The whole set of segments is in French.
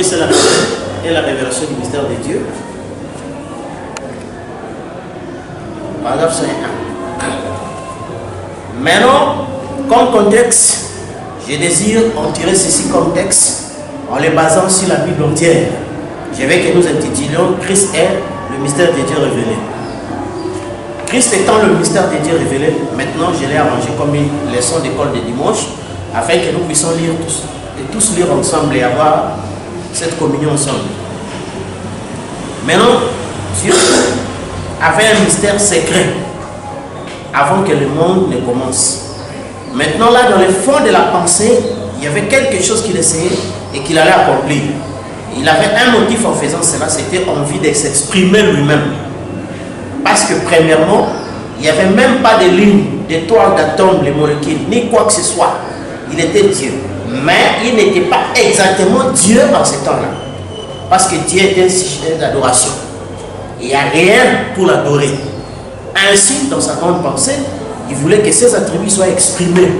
Christ est la révélation du mystère de Dieu. Paragraphe 101. Maintenant, comme contexte, je désire en tirer ceci comme texte en les basant sur la Bible entière. Je veux que nous intitulions Christ est le mystère de Dieu révélé. Christ étant le mystère de Dieu révélé, maintenant je l'ai arrangé comme une leçon d'école de dimanche afin que nous puissions lire tous, et tous lire ensemble et avoir cette communion ensemble. Maintenant, Dieu avait un mystère secret avant que le monde ne commence. Maintenant là, dans le fond de la pensée, il y avait quelque chose qu'il essayait et qu'il allait accomplir. Il avait un motif en faisant cela, c'était envie de s'exprimer lui-même. Parce que premièrement, il n'y avait même pas de lignes, d'étoiles, d'atomes, les molécules, ni quoi que ce soit. Il était Dieu. Mais il n'était pas exactement Dieu en ce temps-là. Parce que Dieu était un sujet d'adoration. Il n'y a rien pour l'adorer. Ainsi, dans sa grande pensée, il voulait que ses attributs soient exprimés.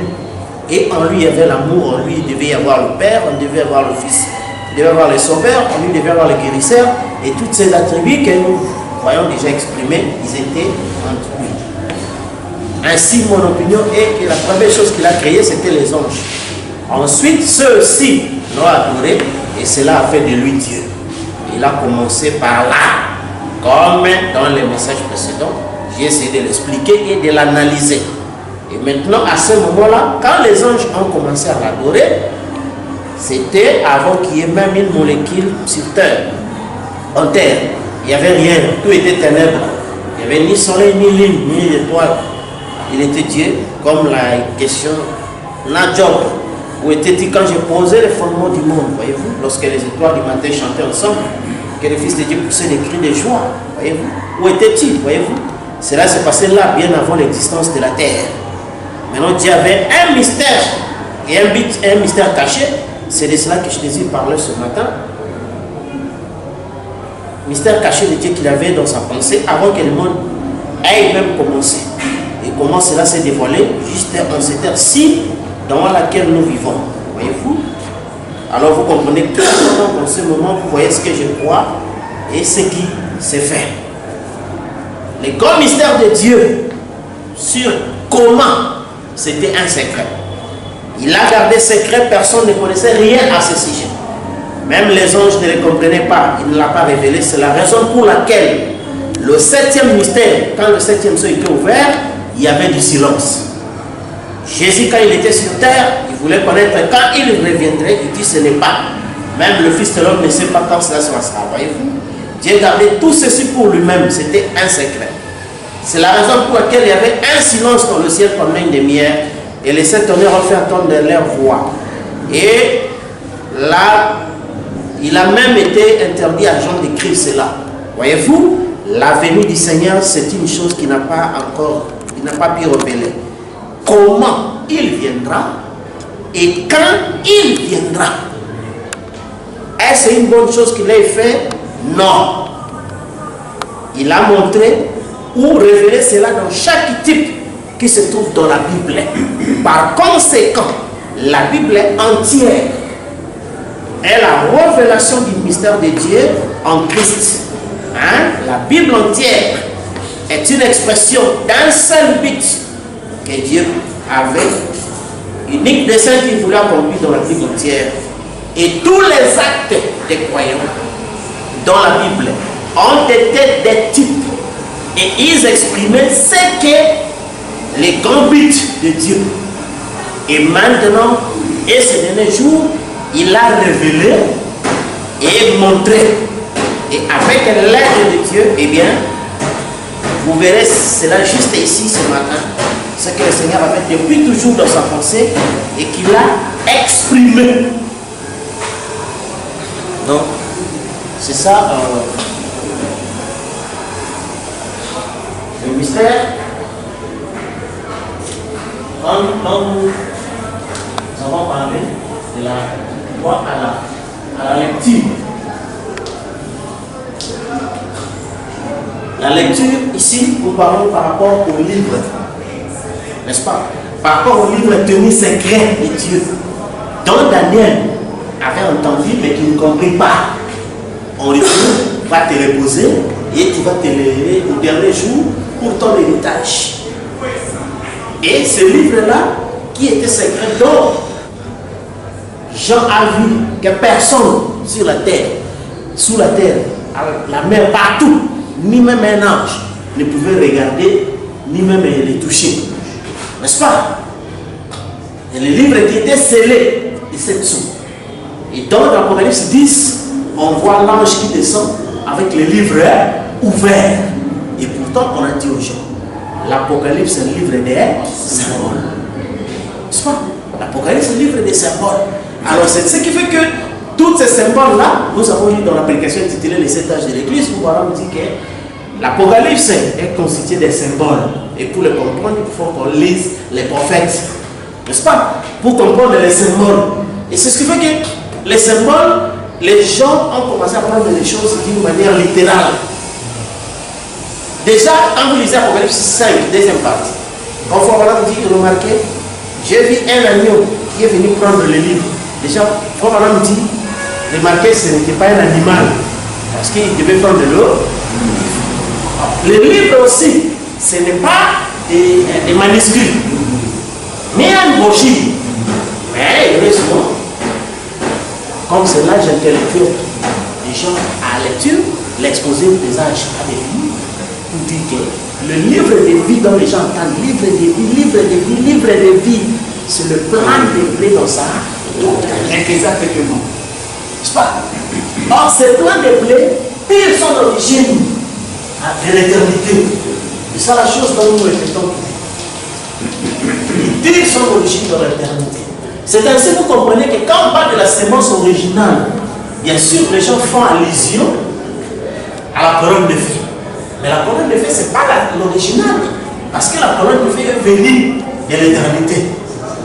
Et en lui, il y avait l'amour, en lui, il devait y avoir le Père, on devait avoir le Fils, il devait avoir le Sauveur, en lui, il devait avoir le Guérisseur. Et tous ces attributs que nous voyons déjà exprimés, ils étaient entre lui. Ainsi, mon opinion est que la première chose qu'il a créée, c'était les anges. Ensuite, ceux-ci l'ont adoré et cela a fait de lui Dieu. Il a commencé par là, comme dans les messages précédents. J'ai essayé de l'expliquer et de l'analyser. Et maintenant, à ce moment-là, quand les anges ont commencé à l'adorer, c'était avant qu'il y ait même une molécule sur terre, en terre. Il n'y avait rien, tout était ténèbres. Il n'y avait ni soleil, ni lune, ni étoile. Il était Dieu, comme la question Nadjob, où était-il quand j'ai posé les fondements du monde, voyez-vous, lorsque les étoiles du matin chantaient ensemble, que le Fils de Dieu poussait des cris de joie, voyez-vous. Où était-il, voyez-vous? Cela s'est passé là, bien avant l'existence de la terre. Maintenant, Dieu avait un mystère, et un mystère caché. C'est de cela que je désire parler ce matin. Mystère caché de Dieu qu'il avait dans sa pensée avant que le monde ait même commencé. Et comment cela s'est dévoilé juste en cette heure-ci dans laquelle nous vivons. Voyez-vous? Alors vous comprenez que dans ce moment, vous voyez ce que je crois et ce qui s'est fait. Le grand mystère de Dieu sur comment, c'était un secret. Il a gardé secret, personne ne connaissait rien à ce sujet. Même les anges ne le comprenaient pas, il ne l'a pas révélé. C'est la raison pour laquelle le septième mystère, quand le septième sceau était ouvert, il y avait du silence. Jésus, quand il était sur terre, il voulait connaître quand il reviendrait, il dit ce n'est pas. Même le Fils de l'homme ne sait pas quand cela se passera. Voyez-vous? Dieu gardait tout ceci pour lui-même, c'était un secret. C'est la raison pour laquelle il y avait un silence dans le ciel pendant une demi-heure et les sept tonnerres ont fait entendre leur voix. Et là, il a même été interdit à Jean d'écrire cela. Voyez-vous, la venue du Seigneur, c'est une chose qui n'a pas encore, il n'a pas pu révéler. Comment il viendra et quand il viendra. Est-ce une bonne chose qu'il ait fait? Non. Il a montré ou révélé cela dans chaque type qui se trouve dans la Bible. Par conséquent, la Bible entière est la révélation du mystère de Dieu en Christ. Hein? La Bible entière est une expression d'un seul but que Dieu avait, unique dessein qu'il voulait accomplir dans la Bible entière. Et tous les actes des croyants dans la Bible ont été des types et ils exprimaient ce qu'est les grands buts de Dieu. Et maintenant, et ces derniers jours, il a révélé et montré. Et avec l'aide de Dieu, eh bien, vous verrez cela juste ici ce matin, ce que le Seigneur a fait depuis toujours dans sa pensée et qu'il a exprimé. Donc, c'est ça le mystère. Quand nous avons parlé de la voie à la lecture. La lecture, ici, nous parlons par rapport au livre, n'est-ce pas? Par rapport au livre tenu secret de Dieu. Dans Daniel, avait entendu mais qui ne comprit pas. On lui dit, va te reposer et tu vas te lever au dernier jour pour ton héritage. Et ce livre-là, qui était secret, donc Jean a vu que personne sur la terre, sous la terre, à la mer, partout, ni même un ange ne pouvait regarder, ni même les toucher. N'est-ce pas? Et le livre qui était scellé de cette sous. Et dans l'Apocalypse 10, on voit l'ange qui descend avec le livre ouvert. Et pourtant, on a dit aux gens, l'Apocalypse est un livre des symboles. N'est-ce pas? L'Apocalypse est un livre des symboles. Alors, c'est ce qui fait que tous ces symboles-là, nous avons lu dans la prédication intitulée Les 7 âges de l'Église, où voilà, on dit que l'Apocalypse est constitué des symboles. Et pour le comprendre, il faut qu'on lise les prophètes. N'est-ce pas? Pour comprendre les symboles. Et c'est ce qui fait que les symboles, les gens ont commencé à prendre les choses d'une manière littérale. Déjà, quand vous lisez Apocalypse 5, deuxième partie, quand vous dit, remarquez, j'ai vu un agneau qui est venu prendre le livre. Déjà, quand on me dit, remarquez, ce n'était pas un animal, parce qu'il devait prendre l'eau. Le livre aussi, ce n'est pas des manuscrits, mais un brochure. Mais heureusement, comme c'est l'âge intellectuel, les gens à la lecture, l'exposé des âges à des livres, pour dire que le livre de vie dont les gens entendent, livre de vie, livre de vie, livre de vie, c'est le plan développé dans ça. Exactement. N'est-ce pas? Or, ces plans développés, ils sont d'origine de l'éternité. Et c'est la chose dont nous répétons. Ils sont d'origine de l'éternité. C'est ainsi que vous comprenez que quand on parle de la sémence originale, bien sûr, les gens font allusion à la colonne de feu. Mais la colonne de feu, ce n'est pas l'original. Parce que la colonne de feu est venue de l'éternité.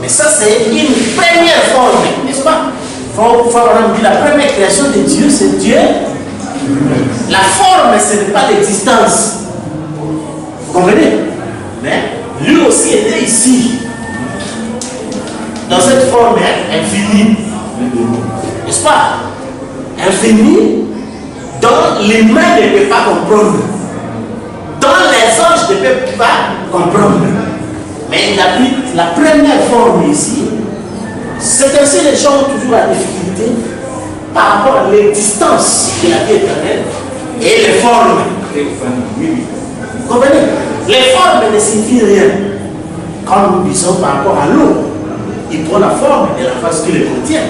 Mais ça, c'est une première forme, n'est-ce pas? On dit la première création de Dieu, c'est Dieu. La forme, ce n'est pas l'existence. Vous comprenez? Mais lui aussi était ici. Dans cette forme infinie. N'est-ce pas? Infinie, dont l'humain ne peut pas comprendre. Dont les anges ne peuvent pas comprendre. Mais la première forme ici, c'est ainsi les gens ont toujours la difficulté par rapport à l'existence de la vie éternelle et les formes. Vous comprenez? Les formes ne signifient rien. Quand nous disons par rapport à l'eau, il prend la forme de la phase qui le contient.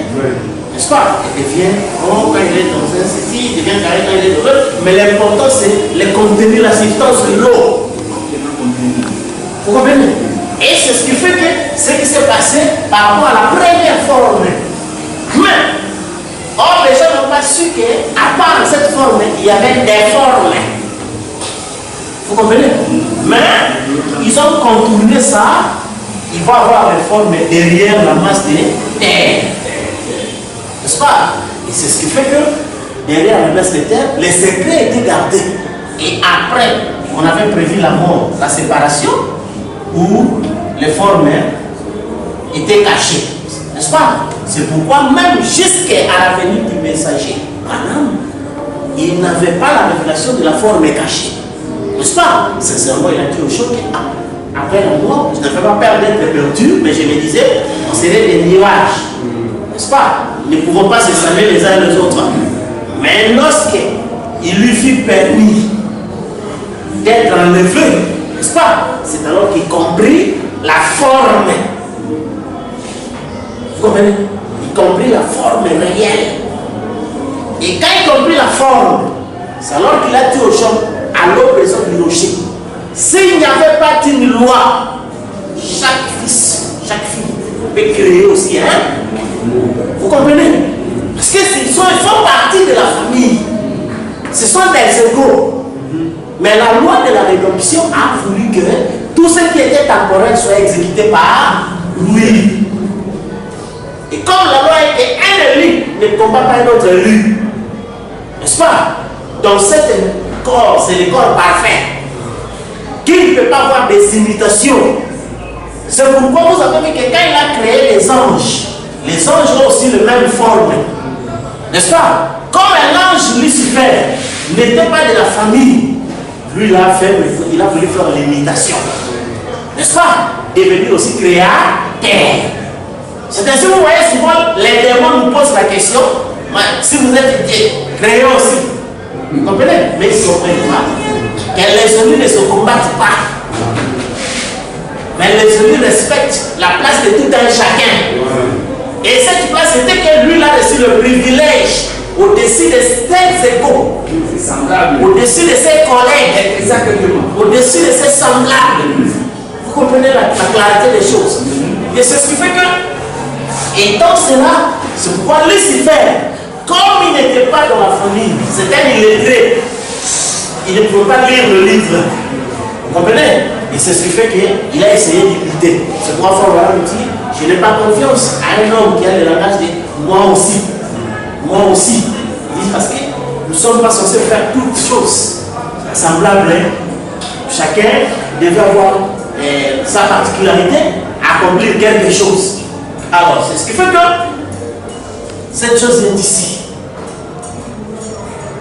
N'est-ce pas? Il devient rond quand il est dans un ceci, il devient carré quand il est dans l'autre. Mais l'important c'est le contenu, la substance de l'eau. Vous comprenez? Et c'est ce qui fait que ce qui s'est passé par rapport à la première forme. Mais, or les gens n'ont pas su qu'à part cette forme, il y avait des formes. Vous comprenez? Mais, ils ont contourné ça. Il va avoir les formes derrière la masse de terre. N'est-ce pas? Et c'est ce qui fait que derrière la masse de terre, les secrets étaient gardés. Et après, on avait prévu la mort, la séparation, où les formes étaient cachées. N'est-ce pas? C'est pourquoi même jusqu'à la venue du messager, Adam, il n'avait pas la révélation de la forme cachée. N'est-ce pas? Sincèrement, il a dit au choc, après la mort, je ne fais pas peur d'être perdu, mais je me disais, on serait des nuages. N'est-ce pas? Nous ne pouvons pas se saluer les uns les autres. Mais lorsqu'il lui fut permis d'être enlevé, n'est-ce pas? C'est alors qu'il comprit la forme. Vous comprenez? Il comprit la forme réelle. Et quand il comprit la forme, c'est alors qu'il a dit aux gens, à l'oppression du rocher, s'il n'y avait pas une loi, chaque fils, chaque fille peut créer aussi, hein? Vous comprenez? Parce que ils font partie de la famille. Ce sont des égaux. Mais la loi de la rédemption a voulu que tout ce qui était temporel soit exécuté par lui. Et comme la loi était un élu, ne combat pas un autre élu. N'est-ce pas? Dans cet corps, c'est le corps parfait. Qui ne peut pas avoir des imitations. C'est pourquoi vous avez vu que quand il a créé les anges ont aussi la même forme. N'est-ce pas? Comme un ange Lucifer n'était pas de la famille, lui il a voulu faire l'imitation. N'est-ce pas? Devenir aussi créateur. C'est ainsi que vous voyez souvent les démons nous posent la question, si vous êtes créé aussi. Vous comprenez? Mais ils ne comprennent pas. Que les ennemis ne se combattent pas. Mais les ennemis respectent la place de tout un chacun. Et cette place, c'était que lui, il a reçu le privilège au-dessus de ses égaux, au-dessus de ses collègues, au-dessus de ses semblables. Vous comprenez la clarté des choses. Et c'est ce qui fait que, étant cela, c'est pourquoi Lucifer, comme il n'était pas dans la famille, c'était un illettré, il ne pouvait pas lire le livre. Vous comprenez? Et c'est ce qui fait qu'il a essayé d'imiter. C'est pourquoi Frère nous dit, je n'ai pas confiance à un homme qui a le langage de moi aussi. Moi aussi. Il dit parce que nous ne sommes pas censés faire toutes choses semblables. Chacun devait avoir sa particularité, accomplir quelque chose. Alors, c'est ce qui fait que cette chose est ici.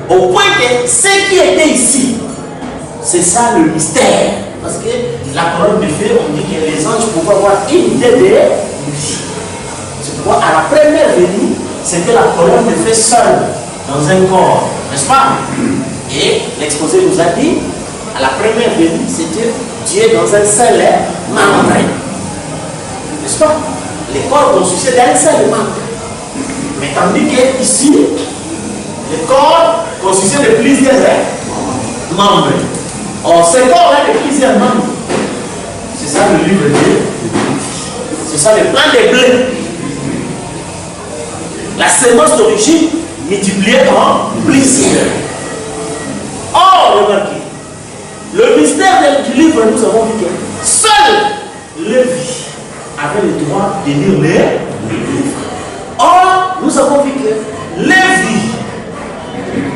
Au point que ce qui était ici, c'est ça le mystère. Parce que la colonne de feu, on dit que les anges pouvaient avoir une idée de lui. C'est pourquoi à la première venue, c'était la colonne de feu seule dans un corps, n'est-ce pas? Et l'exposé nous a dit, à la première venue, c'était Dieu dans un seul membre. N'est-ce pas? Les corps constituaient d'un seul membre. Mais tandis que ici, le corps constituait de plusieurs membres. Or, ce corps a de plusieurs membres. C'est ça le livre de Dieu. C'est ça le plan des blés. La sémence d'origine multipliée en plusieurs. Or, remarquez, le mystère du livre, nous avons vu que seul Lévi avait le droit de lire les livres. Or, nous avons vu que Lévi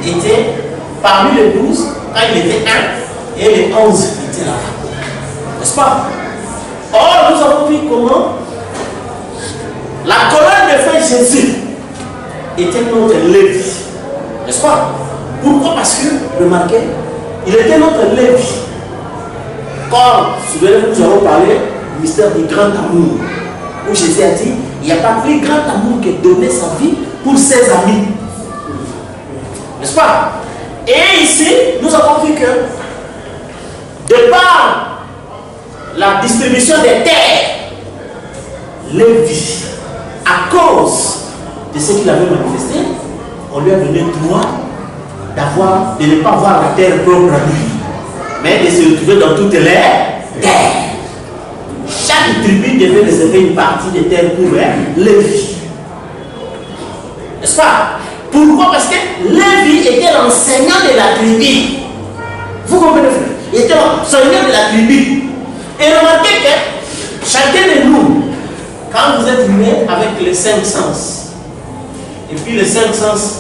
était parmi les 12 quand il était 1. Et les 11 étaient là-bas. N'est-ce pas? Or, nous avons vu comment la colonne de feu Jésus était notre Lévi. N'est-ce pas? Pourquoi? Parce que, remarquez, il était notre Lévi. Comme, souvenez-vous, nous avons parlé du mystère du grand amour. Où Jésus a dit, il n'y a pas plus grand amour que donner sa vie pour ses amis. N'est-ce pas? Et ici, nous avons vu que de par la distribution des terres, Lévi, à cause de ce qu'il avait manifesté, on lui a donné le droit de ne pas avoir la terre propre à lui, mais de se retrouver dans toutes les terres. Chaque tribu devait réserver une partie des terres pour Lévi. N'est-ce pas? Pourquoi? Parce que Lévi était l'enseignant de la tribu. Vous comprenez, frère? Il était l'enseignant de la tribu. Et remarquez que chacun de nous, quand vous êtes né avec les 5 sens, et puis les 5 sens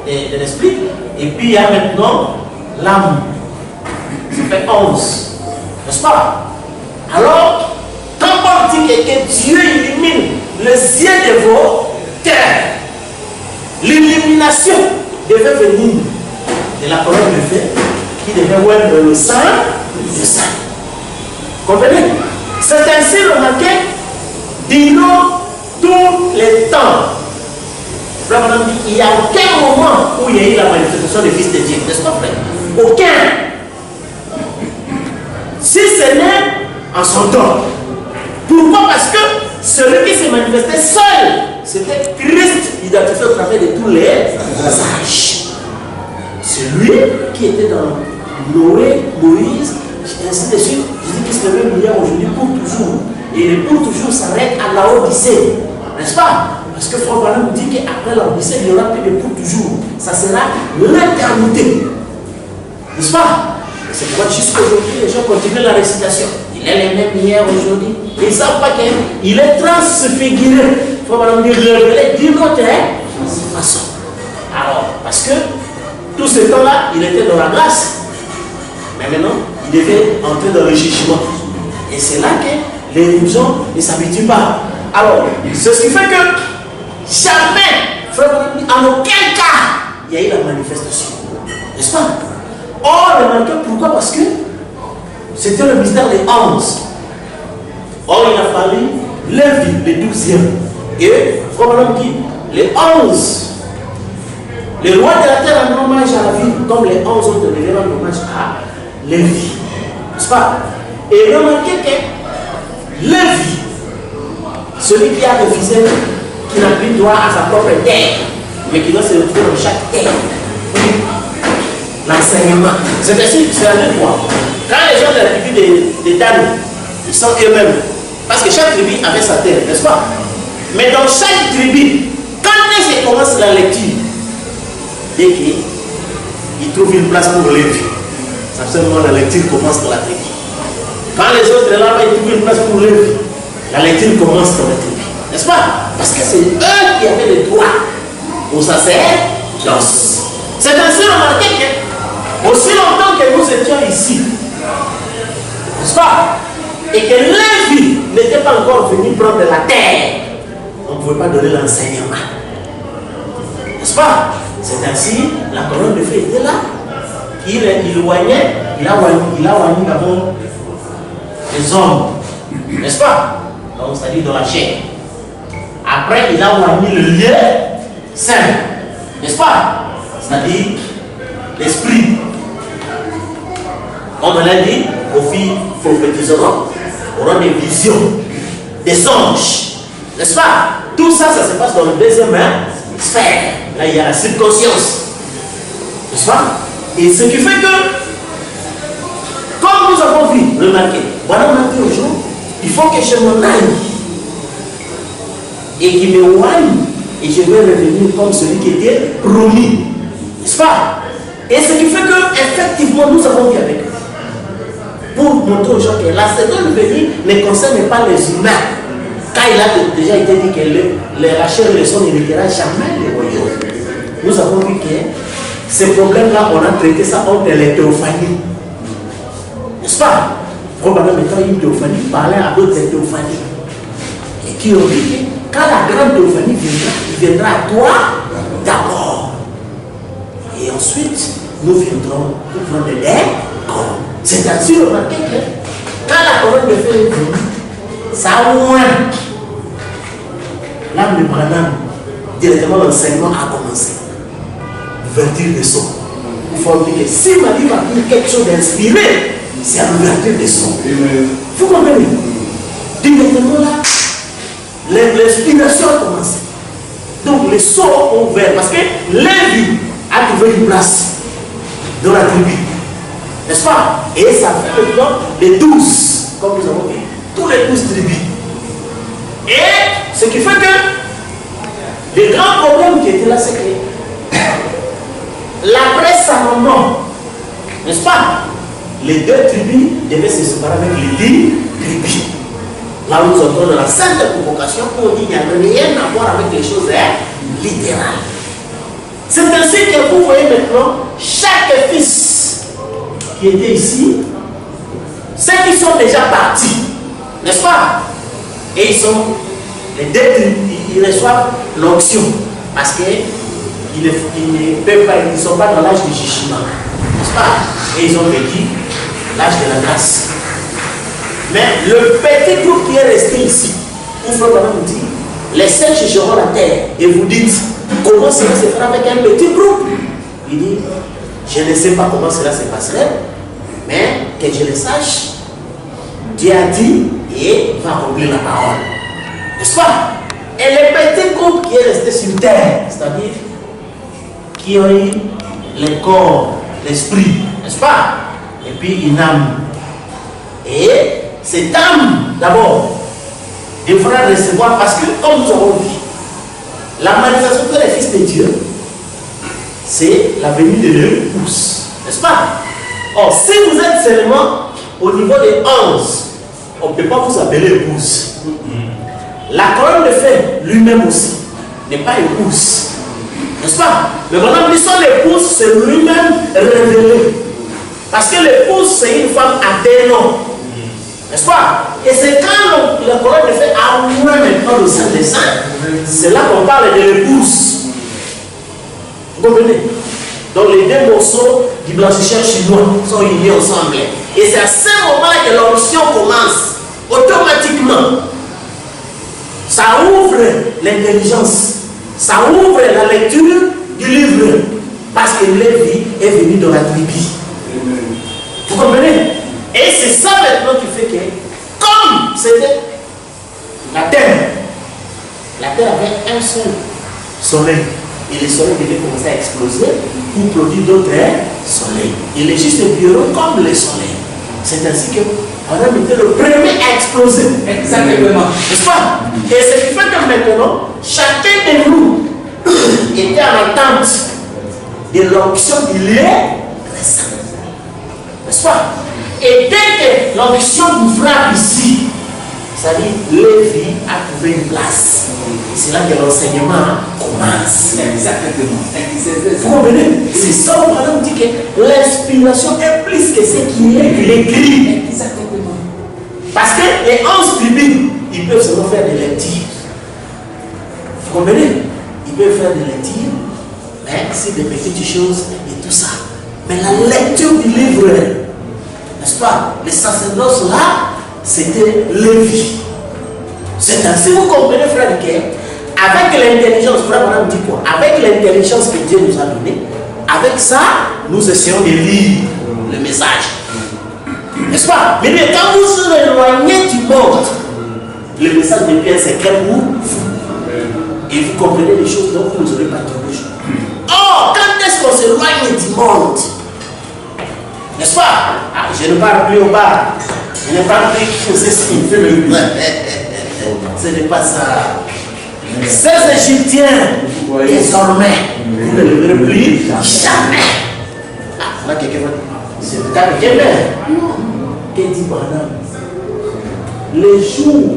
de l'esprit, et puis il y a maintenant l'âme, ça fait 11. N'est-ce pas? Alors, quand on dit que Dieu illumine les yeux de vos terres, l'illumination devait venir de la colonne de feu qui devait voir le sang du sang. Comprenez? C'est ainsi remarqué, disons tous les temps. Il n'y a aucun moment où il y a eu la manifestation du Fils de Dieu, n'est-ce pas, frère? Aucun. Si ce n'est en son temps. Pourquoi? Parce que celui qui s'est manifesté seul, c'était Christ, identifié au travers de tous les âges. Celui qui était dans Noé, Moïse, ainsi de suite, Jésus-Christ le même hier, aujourd'hui, pour toujours. Et le pour toujours s'arrête à la Odyssée. N'est-ce pas? Parce que Frère Branham nous dit qu'après la Odyssée, il n'y aura plus de pour toujours. Ça sera l'éternité. N'est-ce pas? C'est pourquoi jusqu'aujourd'hui, les gens continuent la récitation. Il est le même hier, aujourd'hui. Ils ne savent pas qu'il est transfiguré. Il faut dire révélé d'une autre façon. Alors, parce que tout ce temps-là, il était dans la grâce. Mais maintenant, il devait entrer dans le jugement. Et c'est là que les gens ne s'habituent pas. Alors, c'est ce qui fait que jamais frère, en aucun cas, il y a eu la manifestation. N'est-ce pas? Or, remarquez pourquoi? Parce que c'était le mystère des 11. Or, il a fallu Lévi, le 12e. Et, frère, dit, les 11. Les rois de la terre rendent hommage à la ville, comme les 11 autres devaient rendre hommage à Lévi. N'est-ce pas? Et remarquez que Lévi, celui qui a refusé, qui n'a plus droit à sa propre terre, mais qui doit se retrouver dans chaque terre. L'enseignement. C'est ainsi, c'est la même droit. Quand les gens de la tribu des Dan, ils sont eux-mêmes. Parce que chaque tribu avait sa terre, n'est-ce pas? Mais dans chaque tribu, quand ils commencent la lecture, dès qu'ils trouvent une place pour Lévi, c'est absolument la lecture commence dans la tribu. Quand les autres là-bas, ils trouvent une place pour Lévi, la lecture commence dans la tribu. N'est-ce pas? Parce que c'est eux qui avaient le droit au sacerdoce. C'est ainsi remarqué que, aussi longtemps que nous étions ici, n'est-ce pas? Et que Lévi n'était pas encore venu prendre la terre, on ne pouvait pas donner l'enseignement. N'est-ce pas? C'est ainsi, la colonne de feu était là. Il éloignait, il a oigné d'abord les hommes. N'est-ce pas? Donc, c'est-à-dire dans la chair. Après, il a oigné le lieu saint. N'est-ce pas? C'est-à-dire l'esprit. On me l'a dit, aux filles prophétiseront, auront des visions, des songes. N'est-ce pas? Tout ça, ça se passe dans le deuxième sphère. Là, il y a la subconscience. N'est-ce pas? Et ce qui fait que, comme nous avons vu, remarquez, voilà, on a dit au jour, il faut que je m'en aille. Et qu'il me oigne, et je vais revenir comme celui qui était promis. N'est-ce pas? Et ce qui fait que, effectivement, nous avons vu avec eux. Pour montrer aux gens que la seconde venue ne concerne pas les humains. Car il a déjà été dit que la chair et le sang n'héritera jamais les royaumes. Nous avons vu que ces problèmes-là, on a traité ça entre les théophanies. N'est-ce pas? Probablement, quand une théophanie parlait à d'autres théophanies. Et qui ont dit que quand la grande théophanie viendra, il viendra à toi d'abord. Et ensuite, nous viendrons pour prendre des corps. C'est ainsi remarqué que quand la colonne de feu est venue, ça a moins. L'âme de Branham, directement l'enseignement a commencé. L'ouverture des sons. Il faut dire que si ma vie va dire quelque chose d'inspiré, c'est à l'ouverture des sons. Vous comprenez? Directement là, l'inspiration a commencé. Donc les sons ont ouvert parce que Lévi a trouvé une place dans la tribu. N'est-ce pas? Et ça fait maintenant les 12, comme nous avons dit, tous les 12 tribus. Et ce qui fait que le grand problème qui était là, c'est que l'après sa maman, n'est-ce pas? Les deux tribus devaient se séparer avec les 10 tribus. Là où nous entrons dans la sainte convocation, où on dit qu'il n'y a rien à voir avec les choses littérales. C'est ainsi que vous voyez maintenant chaque fils qui était ici, ceux qui sont déjà partis, n'est-ce pas? Et ils sont, les deux, ils reçoivent l'onction parce qu'ils ne peuvent pas, ils ne sont pas dans l'âge du jugement, n'est-ce pas? Et ils ont vécu l'âge de la grâce. Mais le petit groupe qui est resté ici, où Frère Branham nous dit, les saints jugeront la terre et vous dites, comment cela se fera avec un petit groupe? Il dit, je ne sais pas comment cela se passerait, mais que je le sache, Dieu a dit et va accomplir la parole. N'est-ce pas? Et le petit groupe qui est resté sur terre, c'est-à-dire qui ont eu le corps, l'esprit, n'est-ce pas? Et puis une âme. Et cette âme, d'abord, devra recevoir, parce que comme nous avons dit, la manifestation de les fils de Dieu, c'est la venue de l'épouse, n'est-ce pas? Or, si vous êtes seulement au niveau des 11, on ne peut pas vous appeler épouse. La colonne de feu lui-même aussi n'est pas épouse, n'est-ce pas? Mais maintenant, lui seul l'épouse, c'est lui-même révélé. Parce que l'épouse, c'est une femme à des noms, n'est-ce pas? Et c'est quand la colonne de feu a ouvert maintenant le sein des saints, c'est là qu'on parle de l'épouse. Vous comprenez? Donc les deux morceaux du blanchisseur chinois sont unis ensemble. Et c'est à ce moment-là que l'onction commence. Automatiquement. Ça ouvre l'intelligence. Ça ouvre la lecture du livre. Parce que Lévi est venu dans la tribu. Vous comprenez? Et c'est ça maintenant qui fait que, comme c'était la terre avait un seul soleil. Et le soleil devait commencer à exploser pour produire d'autres soleils. Il est juste violent comme le soleil. C'est ainsi que Adam était le premier à exploser. Exactement. N'est-ce pas? Et ce qui fait que maintenant, chacun de nous était en attente de l'onction du lait récent. N'est-ce pas? Et dès que l'onction vous frappe ici, ça dit Lévi a trouvé une place. C'est là que l'enseignement commence. Exactement. Vous comprenez? C'est ça où Madame dit que l'inspiration est plus que ce qui est écrit. Exactement. Parce que les 11 tribus, ils peuvent seulement faire des lectures. Vous comprenez? Ils peuvent faire des lectures, mais c'est des petites choses et tout ça. Mais la lecture du livre, n'est-ce pas? Les sacerdoces là, c'était Lévi. C'est ainsi, vous comprenez, frère, que avec l'intelligence, frère, madame dit quoi? Avec l'intelligence que Dieu nous a donnée, avec ça, nous essayons de lire le message. N'est-ce pas? Mais quand vous vous éloignez du monde, le message devient un secret pour vous. Et vous comprenez les choses dont vous n'aurez pas trouvé. Or, quand est-ce qu'on s'éloigne du monde? N'est-ce pas? Ah, je ne parle plus au bar. Je ne parle plus que c'est ce qui fait le bien. Ce n'est pas ça. Ces Égyptiens, désormais, vous ne le verrez plus jamais. Ah, là, quelqu'un va dire, c'est le cas de quelqu'un. Non. Qu'est-ce dit madame? Les jours,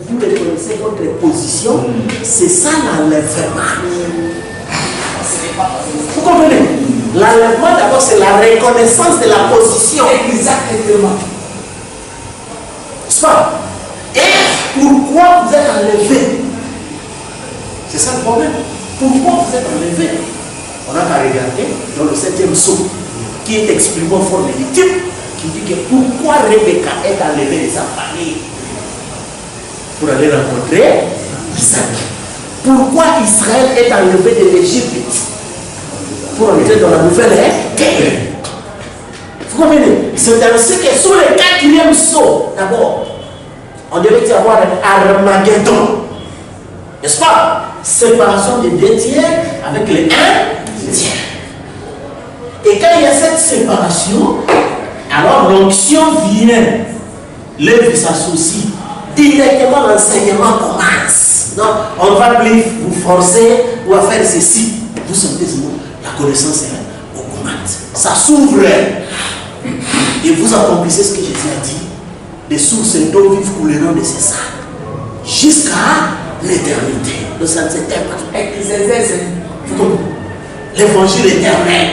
vous reconnaissez votre position, c'est ça l'enlèvement. Vous comprenez? L'enlèvement d'abord c'est la reconnaissance de la position. Exactement. N'est-ce pas? Et pourquoi vous êtes enlevé? C'est ça le problème. Pourquoi vous êtes enlevé? On n'a qu'à regarder dans le 7e psaume qui est exprimé en forme de type, qui dit que pourquoi Rebecca est enlevée de sa famille pour aller rencontrer Isaac. Pourquoi Israël est enlevé de l'Égypte pour entrer dans la nouvelle guerre. Vous comprenez? C'est ainsi que sur le 4e saut, d'abord, on devait y avoir un Armageddon. N'est-ce pas? Séparation des 2 tiers avec les 1 tiers. Et quand il y a cette séparation, alors l'onction vient. Lévi s'associe. Directement l'enseignement commence. Donc, on ne va plus vous forcer ou à faire ceci. Vous sentez ce mot? La connaissance augmente. Ça s'ouvre. Et vous accomplissez ce que Jésus a dit. Des sources d'eau vives couleront de ses seins jusqu'à l'éternité. Le sang s'éternel. L'évangile éternel.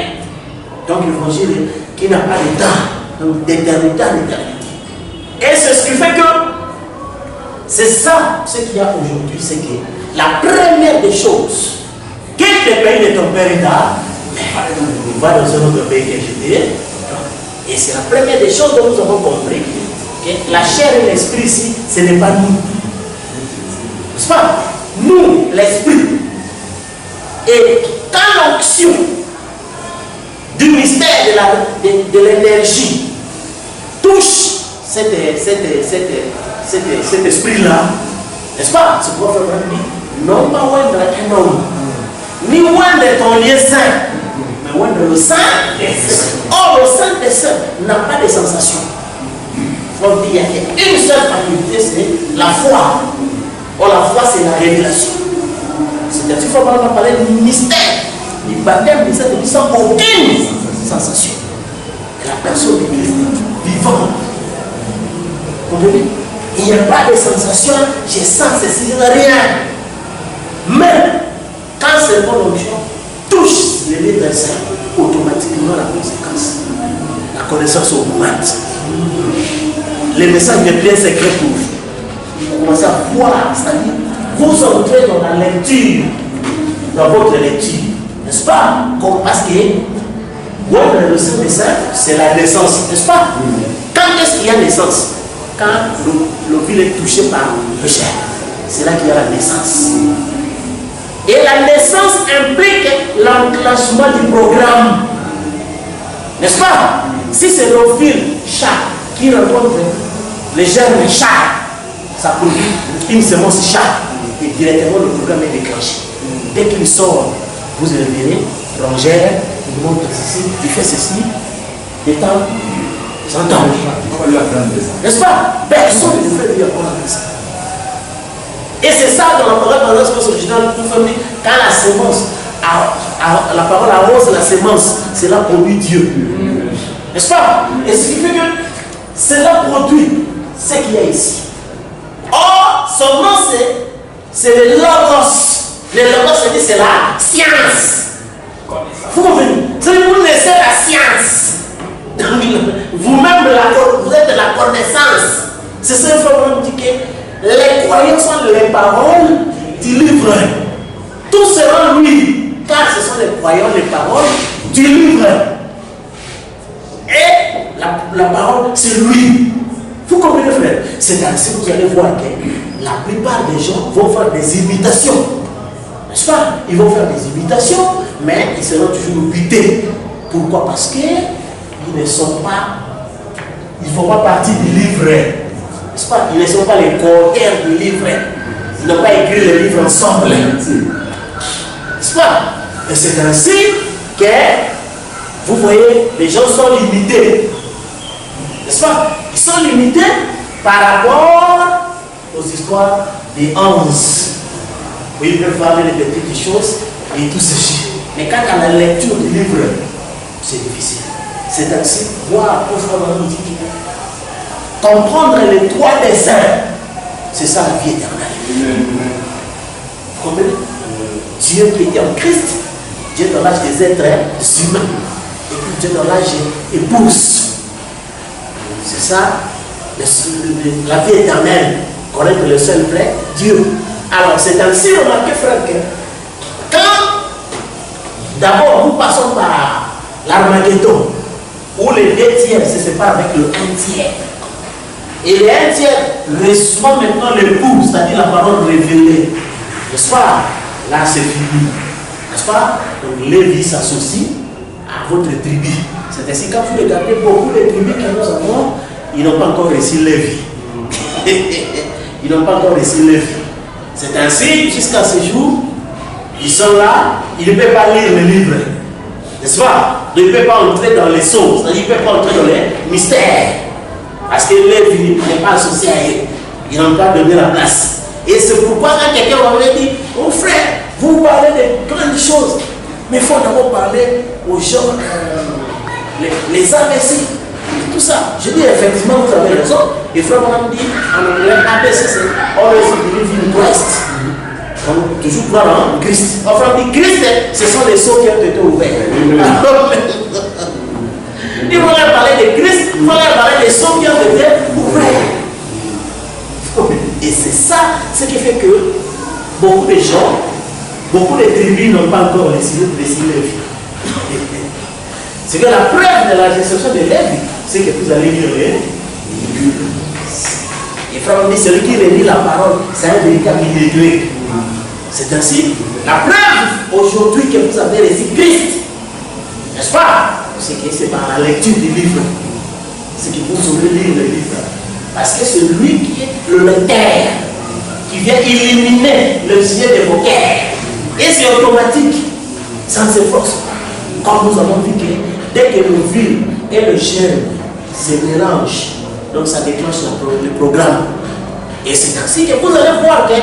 Donc l'évangile qui n'a pas de temps. Donc d'éternité à l'éternité. Et c'est ce qui fait que c'est ça ce qu'il y a aujourd'hui. C'est que la première des choses, quitte le pays de ton père et va dans un autre pays que je dis. Et c'est la première des choses dont nous avons compris que la chair et l'esprit ici, ce n'est pas nous. N'est-ce pas? Nous, l'esprit. Et quand l'onction du mystère de l'énergie touche cet esprit-là, n'est-ce pas? C'est pourquoi Frère dit, non pas loin de un homme, ni loin de ton lieu saint, mais loin de le sang des saints. Or, le sang des saints n'a pas de sensation. Donc, il y a une seule faculté, c'est la foi. Or, la foi, c'est la révélation. C'est-à-dire qu'il faut vraiment parler du mystère, du baptême du Saint-Esprit sans aucune sensation. Et la personne de Christ vivante. Vous comprenez? Il n'y a pas de sensation, je sens ceci, rien. Mais, quand c'est bon onction touche les livres saints, automatiquement la conséquence. La connaissance augmente. Les messages de bien secret pour vous. Vous commencez à voir, c'est-à-dire, vous entrez dans la lecture, dans votre lecture. N'est-ce pas? Parce que le Saint-Messin, c'est la naissance, n'est-ce pas? Quand est-ce qu'il y a naissance? Quand le ville est touché par le péché. C'est là qu'il y a la naissance. Et la naissance implique l'enclenchement du programme. N'est-ce pas? Si c'est l'ophile chat qui rencontre les germes de chat, ça produit une semence chat. Et directement le programme est déclenché. Dès qu'il sort, vous le verrez, rongère, il montre ceci, il fait ceci, et tant, j'entends. N'est-ce pas? Personne ne peut lui apprendre ça. Et c'est ça dans la parole de l'espèce originale, quand la semence, la parole arrose la semence, c'est là produit Dieu. N'est-ce pas? Et ce qui fait que cela produit ce qu'il y a ici. Or, son nom c'est le logos. Le logos, c'est la science. Vous comprenez? Vous laissez la science. Vous-même, vous êtes de la connaissance. C'est ça qu'il faut dire que les croyants sont les paroles du livre. Tout sera lui, car ce sont les croyants, les paroles du livre. Et la parole, c'est lui. Vous comprenez, frère? C'est ainsi que vous allez voir que la plupart des gens vont faire des imitations. N'est-ce pas? Ils vont faire des imitations, mais ils seront toujours butés. Pourquoi? Parce qu'ils ne sont pas, ils ne font pas partie du livre. N'est-ce pas? Ils ne sont pas les co-auteurs du livre. Ils n'ont pas écrit le livre ensemble. N'est-ce pas? Et c'est ainsi que, vous voyez, les gens sont limités. N'est-ce pas? Ils sont limités par rapport aux histoires des 11. Où ils peuvent parler des petites choses et tout ceci. Mais quand à la lecture du livre, c'est difficile. C'est ainsi, voir profondément dit comprendre les trois desseins, c'est ça la vie éternelle. Vous comprenez? Dieu qui était en Christ, Dieu dans l'âge des êtres humains, et puis Dieu dans l'âge épouse. C'est ça, la vie éternelle, connaître le seul vrai Dieu. Alors c'est ainsi, remarquez frère, que quand d'abord nous passons par l'Armageddon, où les 2 tiers se séparent avec le 1 tiers, et les 1 tiers reçoivent maintenant l'époux, c'est-à-dire la parole révélée. N'est-ce pas? Là c'est fini. N'est-ce pas? Donc Lévi s'associe à votre tribu. C'est ainsi quand vous regardez beaucoup les tribus que nous avons, ils n'ont pas encore reçu Lévi. Ils n'ont pas encore reçu Lévi. C'est ainsi, jusqu'à ce jour, ils sont là, ils ne peuvent pas lire le livre. N'est-ce pas? Ils ne peuvent pas entrer dans les choses, ils ne peuvent pas entrer dans les mystères. Parce que Lévi n'est pas associé à eux. Ils n'ont pas donné la place. Et c'est pourquoi quand quelqu'un va dire, oh frère, vous parlez de grandes choses, mais il faut d'abord parler aux gens, les imbéciles, tout ça. Je dis effectivement, vous avez raison. Et frère, on dit en anglais, ABC, c'est always believe in Christ. Donc, toujours croire en Christ. Enfin, on dit Christ, ce sont les sceaux qui ont été ouverts. Il faut leur parler de Christ, il faut leur parler des sceaux qui ont été ouverts. Et c'est ça ce qui fait que beaucoup de gens, beaucoup de tribus n'ont pas encore décidé de Lévi. C'est que la preuve de la réception de Lévi, c'est que vous allez lire les livres. Et frère, on dit celui qui relit la parole, c'est un véritable illettré. C'est ainsi. La preuve aujourd'hui que vous avez reçu Christ, n'est-ce pas? C'est que c'est par la lecture du livre. C'est que vous saurez lire le livre. Parce que c'est lui qui est le lecteur, qui vient éliminer le sujet de vos cœurs. Et c'est automatique, sans effort. Comme nous avons vu que dès que le vil et le germe se mélangent, donc ça déclenche le programme. Et c'est ainsi que vous allez voir que,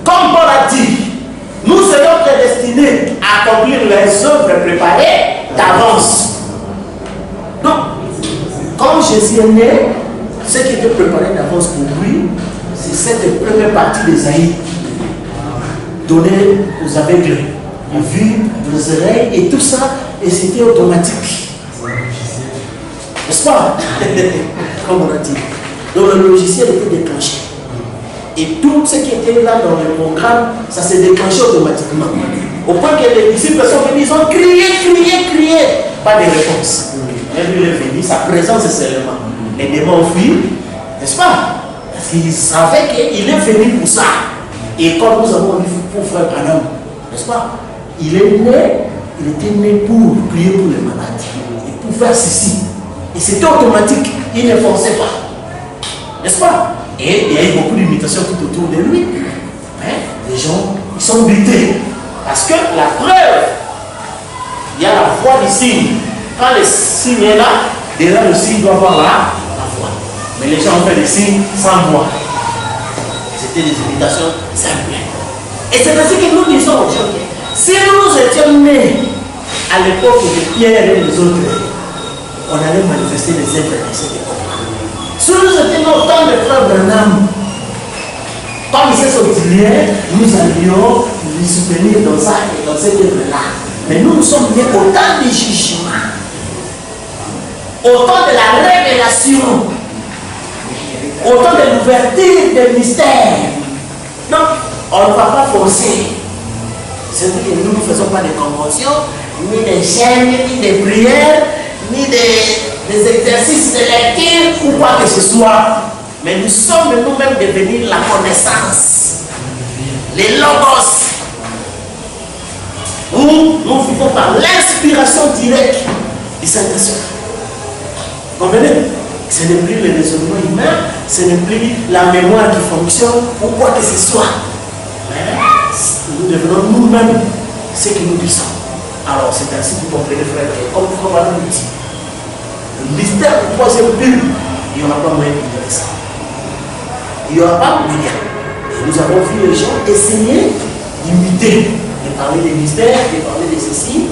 comme Paul a dit, nous serons prédestinés à accomplir les œuvres préparées d'avance. Donc, comme Jésus est né, ce qui était préparé d'avance pour lui, c'est cette première partie d'Ésaïe donnée aux aveugles, les vues, les oreilles et tout ça, et c'était automatique. N'est-ce pas? Comme on a dit. Donc le logiciel était déclenché. Et tout ce qui était là dans le programme, ça s'est déclenché automatiquement. Au point que les disciples sont venus, ils ont crié. Pas de réponse. Et lui, il est venu, sa présence est seulement. Les démons ont fui, n'est-ce pas? Parce qu'ils savaient qu'il est venu pour ça. Et comme nous avons dit pour frère Branham, n'est-ce pas? Il était né pour prier pour les malades. Et pour faire ceci. Et c'était automatique. Il ne forçait pas. N'est-ce pas? Et il y a eu beaucoup d'imitations tout autour de lui. Mais les gens, ils sont butés. Parce que la preuve, il y a la foi du signe. Quand le signe est là, déjà le signe doit avoir la foi. Mais les gens ont fait des signes sans voix. C'était des imitations simples. Et c'est ainsi que nous disons aujourd'hui, si nous étions nés à l'époque de Pierre et les autres, on allait manifester les êtres de cette époque. Si nous étions au temps de frère Branham, comme c'est auxiliaire, nous allions lui soutenir dans ça et dans cette œuvre-là. Mais nous sommes nés au temps du jugement, au temps de la révélation, au temps de l'ouverture des mystères. Donc, on ne va pas forcer. C'est-à-dire que nous ne faisons pas de conventions, ni des chaînes, ni des prières, ni des exercices de lecture ou quoi que ce soit. Mais nous sommes nous-mêmes devenus la connaissance, les logos, où nous vivons par l'inspiration directe du Saint-Esprit. Comprenez? Ce n'est plus le raisonnement humain, ce n'est plus la mémoire qui fonctionne ou quoi que ce soit. Mais nous devenons nous-mêmes ce que nous disons. Alors c'est ainsi que vous comprenez, frère, comme on va nous dire. Le mystère du troisième but, il n'y aura pas moyen de ça. Il n'y aura pas moyen. Et nous avons vu les gens essayer d'imiter, de parler des mystères, de parler de ceci,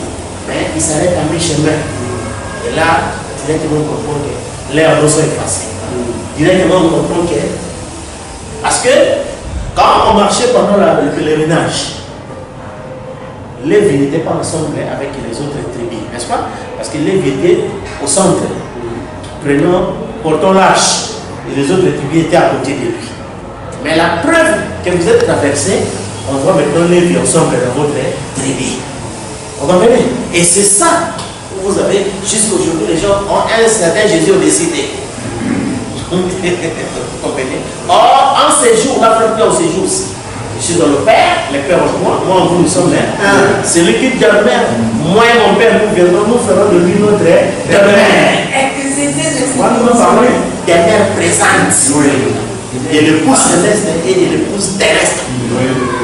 mais ils s'arrêtent à mi-chemin. Et là, directement on comprend que l'air d'eau est passé. Directement on comprend que. Parce que quand on marchait pendant le pèlerinage, Lévi n'était pas ensemble avec les autres tribus, n'est-ce pas? Parce que Lévi était au centre, portant l'arche, et les autres tribus étaient à côté de lui. Mais la preuve que vous êtes traversé, on voit maintenant Lévi ensemble dans votre tribu. Vous comprenez? Et c'est ça que vous avez, jusqu'aujourd'hui, les gens ont un certain Jésus au décidé. Vous comprenez? Or, en séjour, la frère au séjour aussi. Je suis dans le Père, le Père en moi, moi en vous, nous sommes un. C'est lui qui dit à mère, moi et mon Père, nous viendrons, nous ferons de lui notre mère. Moi, nous parlons des mères présentes. Et l'épouse céleste et l'épouse terrestre.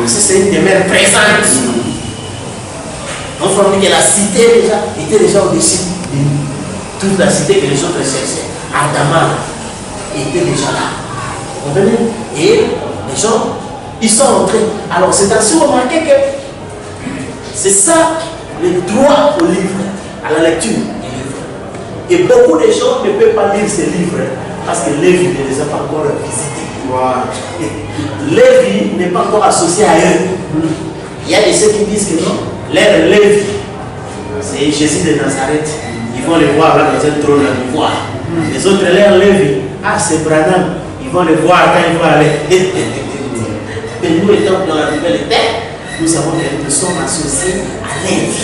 C'est une des mères présentes. On voit que la cité déjà était déjà au-dessus. Toute la cité que les autres cherchaient. Adama était déjà là. Vous comprenez? Et les gens, ils sont entrés. Alors c'est ainsi remarqué que c'est ça le droit au livre, à la lecture du livre. Et beaucoup de gens ne peuvent pas lire ces livres parce que Lévi ne les a pas encore visités. Lévi n'est pas encore associé à eux. Il y a des ceux qui disent que non, l'air Lévi, c'est Jésus de Nazareth. Ils vont le voir là dans un trône à voir. Les autres l'air Lévi, ah c'est Branham, ils vont le voir quand ils vont aller. Mais nous étant dans la nouvelle terre, nous savons que nous sommes associés à Lévi.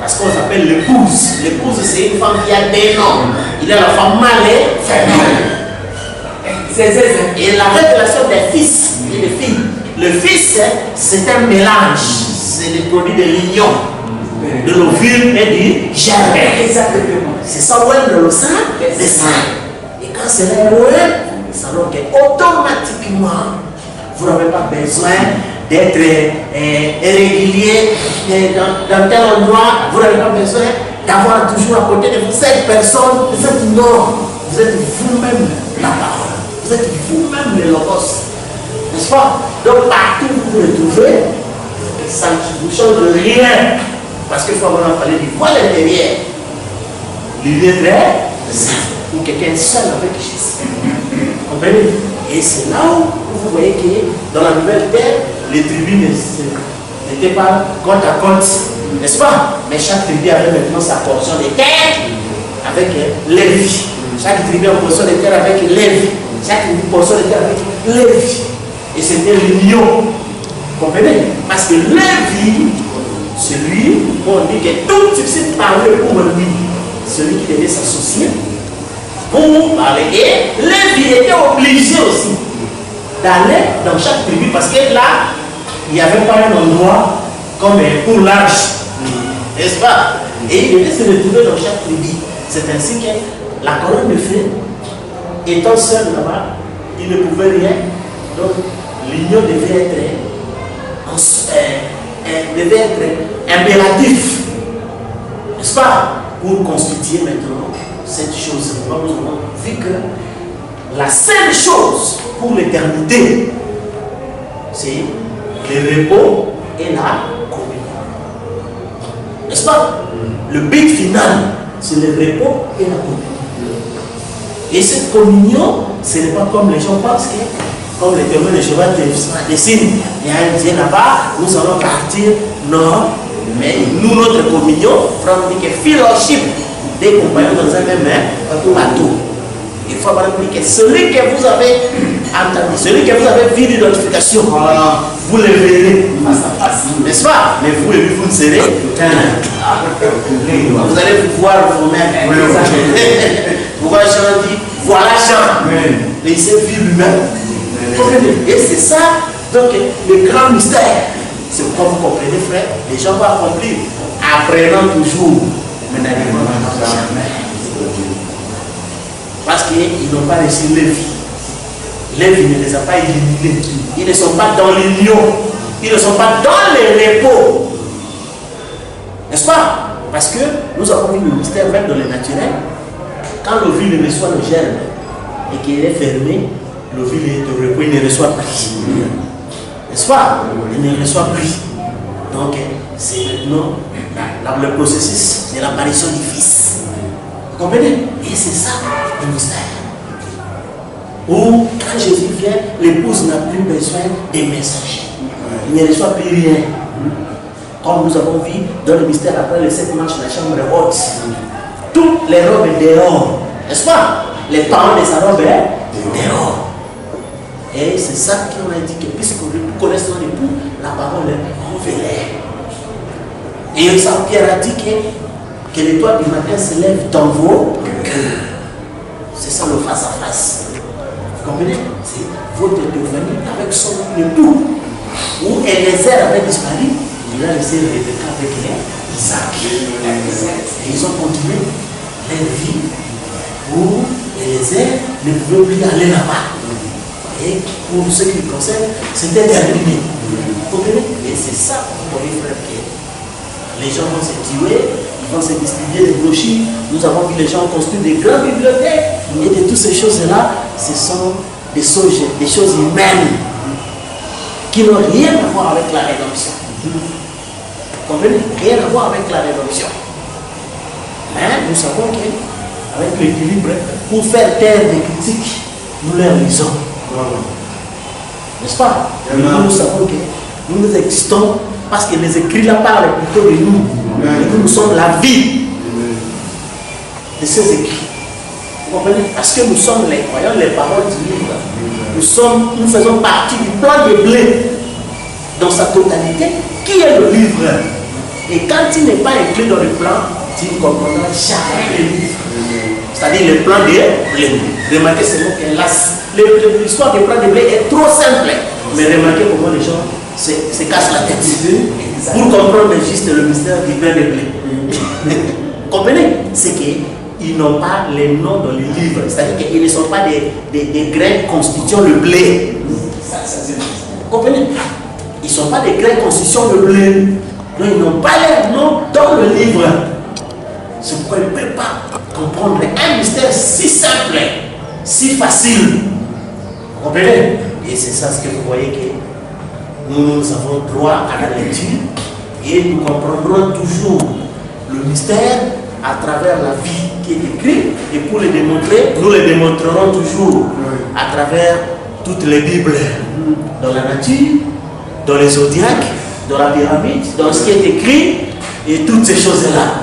Parce qu'on s'appelle l'épouse. L'épouse, c'est une femme qui a des noms. Il y a la femme mâle et féminine. Et la révélation des fils et des filles. Le fils, c'est un mélange. C'est le produit de l'union de l'ovule et du germe. Exactement. C'est ça où est le sein, c'est ça. Et quand c'est là, nous savons qu'automatiquement, vous n'avez pas besoin d'être irrégulier dans tel endroit. Vous n'avez pas besoin d'avoir toujours à côté de vous cette personne. Vous êtes non. Vous êtes vous-même la parole. Vous êtes vous-même le logos. N'est-ce pas? Donc partout où vous le trouvez, ça ne vous change rien. Parce qu'il faut avoir parlé du voile intérieur. Il est très simple. Ou quelqu'un seul avec Jésus. Vous comprenez? Et c'est là où vous voyez que dans la nouvelle terre, les tribus n'étaient pas côte à côte. N'est-ce pas? Mais chaque tribu avait maintenant sa portion de terre avec Lévi. Chaque tribu a une portion de terre avec Lévi. Chaque portion de terre avec Lévi. Et c'était l'union. Vous comprenez? Parce que Lévi celui, on dit que tout ce qui parlait pour lui, celui qui devait s'associer pour parler. Et Lévi était obligé aussi d'aller dans chaque tribu parce que là, il n'y avait pas un endroit comme pour l'arche, n'est-ce pas? Et il devait se retrouver dans chaque tribu. C'est ainsi que la colonne de feu, étant seul là-bas, il ne pouvait rien. Donc l'union devait être impératif, n'est-ce pas? Pour constituer maintenant cette chose. Nous avons vu que la seule chose pour l'éternité, c'est le repos et la communion. N'est-ce pas? Le but final, c'est le repos et la communion. Et cette communion, ce n'est pas comme les gens pensent que, comme les témoins de Jéhovah dessinent, il y a un Dieu là-bas, nous allons partir. Non, mais nous, notre communion, Franck dit que fellowship, des compagnons dans un même bateau. Il faut avoir compris que celui que vous avez entendu, celui que vous avez vu l'identification, vous le verrez face à face, n'est-ce pas? Mais vous et lui, vous ne serez qu'un. Vous allez pouvoir vous-même. Pourquoi Jean dit, voilà Jean, laissez vivre lui-même. Et c'est ça, donc le grand mystère. C'est pourquoi vous comprenez, frère, les gens vont accomplir, apprenant toujours, mais n'arrivant jamais. Parce qu'ils n'ont pas reçu Lévi. Lévi ne les a pas éliminés. Ils ne sont pas dans l'union. Ils ne sont pas dans les repos. N'est-ce pas? Parce que nous avons vu le mystère même dans le naturel. Quand l'ovule reçoit le germe et qu'il est fermé, l'ovule est au repos, il ne reçoit pas. N'est-ce pas? Il ne reçoit plus. Donc, c'est maintenant le processus de l'apparition du Fils. Vous comprenez? Et c'est ça le mystère. Où, quand Jésus vient, l'épouse n'a plus besoin des messagers. Il ne reçoit plus rien. Comme nous avons vu dans le mystère après les 7 manches de la chambre haute. Toutes les robes dehors. N'est-ce pas? Les parents de sa robe dehors. Et c'est ça qu'on a dit que puisque nous connaissons l'époux, la parole est révélée. Et Saint Pierre a dit que l'étoile du matin se lève dans vos cœurs. C'est ça le face à face. Vous comprenez? C'est votre devenir avec son époux. Où Eliezer avait disparu, il a laissé Rebecca avec Isaac. Et ils ont continué leur vie où Eliezer ne pouvait plus aller là-bas. Et pour ce qui le concerne, c'était terminé. Vous comprenez? Et c'est ça, vous voyez, frère, que les gens vont se tuer, ils vont se distribuer des brochures. Nous avons vu les gens construire des grandes bibliothèques. Et de toutes ces choses-là, ce sont des choses humaines qui n'ont rien à voir avec la rédemption. Vous comprenez? Rien à voir avec la rédemption. Mais nous savons qu'avec l'équilibre, pour faire taire des critiques, nous les lisons. N'est-ce pas? Nous savons que nous existons parce que les écrits là parlent plutôt de nous. Et que nous sommes la vie de ces écrits. Vous comprenez? Parce que nous sommes les croyants, les paroles du livre. Nous faisons partie du plan de blé dans sa totalité, qui est le livre. Et quand il n'est pas inclus dans le plan, tu ne comprendras jamais le livre. C'est-à-dire le plan de blé. Remarquez seulement que l'histoire du plan de blé est trop simple. Mais remarquez comment les gens se cassent la tête pour comprendre juste le mystère du plan de blé. Vous comprenez? C'est qu'ils n'ont pas les noms dans les livres. C'est-à-dire qu'ils ne sont pas des grains constituant le blé. Vous comprenez? Ils ne sont pas des grains constituant le blé. Donc ils n'ont pas leur nom dans le livre. C'est pourquoi ils ne peuvent pas comprendre un mystère si simple, si facile. Vous comprenez? Et c'est ça ce que vous voyez que nous avons droit à la lecture et nous comprendrons toujours le mystère à travers la vie qui est écrite. Et pour le démontrer, nous le démontrerons toujours à travers toutes les Bibles, dans la nature, dans les zodiacs, dans la pyramide, dans ce qui est écrit et toutes ces choses-là.